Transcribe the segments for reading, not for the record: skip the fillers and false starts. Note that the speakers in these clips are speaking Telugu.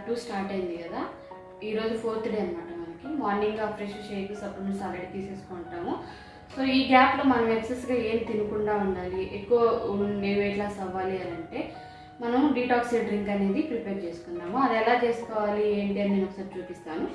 పార్ట్ 2 స్టార్ట్ అయింది కదా. ఈరోజు 4th డే అనమాట. మనకి morning fresh shake supplements already తీసేసుకుంటాము. సో ఈ గ్యాప్లో మనం ఎక్సెస్గా ఏం తినకుండా ఉండాలి, ఎక్కువ వెయిట్ లాస్ అవ్వాలి అని అంటే మనం డీటాక్స్ డ్రింక్ అనేది ప్రిపేర్ చేసుకున్నాము. అది ఎలా చేసుకోవాలి ఏంటి అని నేను ఒకసారి చూపిస్తాను.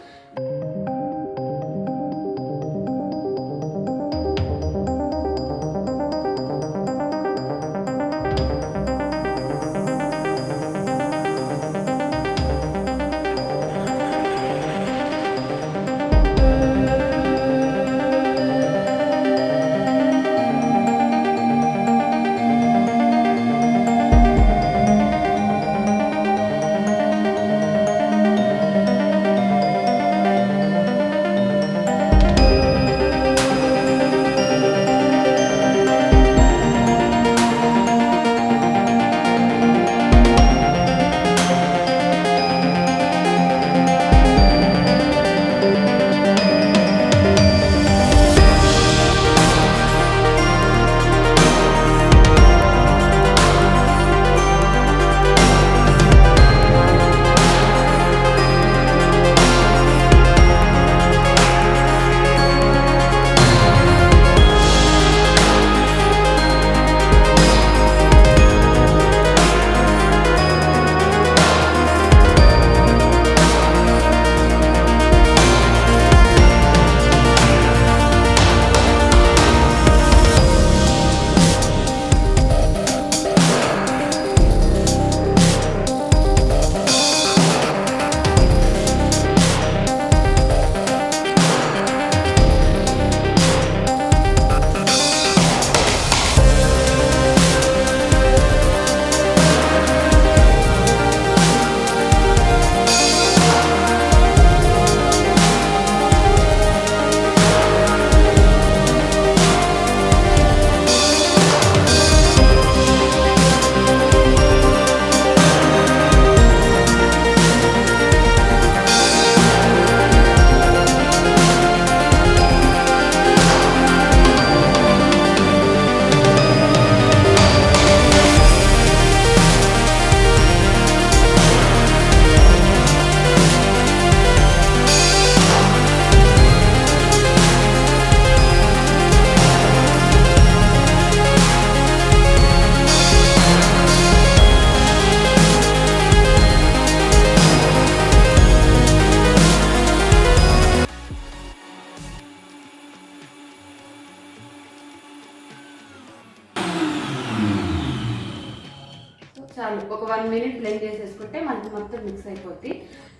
చాలు, ఒక 1 minute బ్లెండ్ చేసేసుకుంటే మనకి మొత్తం మిక్స్ అయిపోద్ది.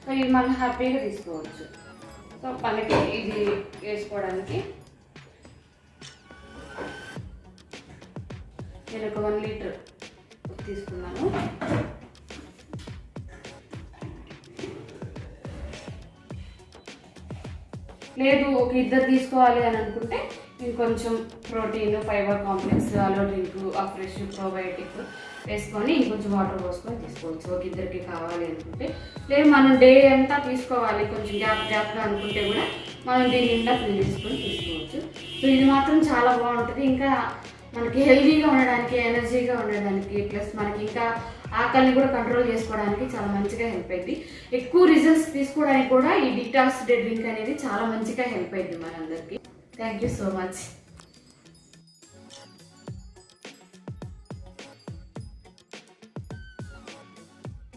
సో ఇది మనం హ్యాపీగా తీసుకోవచ్చు. సో మనకి ఇది వేసుకోవడానికి నేను ఒక 1 లీటర్ తీసుకున్నాను. లేదు ఒక ఇద్దరు తీసుకోవాలి అని అనుకుంటే ఇంకొంచెం ప్రోటీన్, ఫైబర్ కాంప్లెక్స్, అలో డ్రింక్, ఫ్రెష్ ప్రోబయోటిక్ వేసుకొని ఇంకొంచెం వాటర్ పోసుకొని తీసుకోవచ్చు ఒక ఇద్దరికి కావాలి అనుకుంటే. లేదు మనం డే అంతా తీసుకోవాలి కొంచెం గ్యాప్గా అనుకుంటే కూడా మనం దీని నిండా ఫిల్ చేసుకొని తీసుకోవచ్చు. సో ఇది మాత్రం చాలా బాగుంటుంది. ఇంకా మనకి హెల్తీగా ఉండడానికి, ఎనర్జీగా ఉండడానికి, ప్లస్ మనకి ఇంకా ఆకలిని కూడా కంట్రోల్ చేసుకోవడానికి చాలా మంచిగా హెల్ప్ అయింది. ఎక్కువ రిజల్ట్స్ తీసుకోవడానికి కూడా ఈ డీటాక్స్ డ్రింక్ అనేది చాలా మంచిగా హెల్ప్ అయింది మనందరికీ. Thank you so much.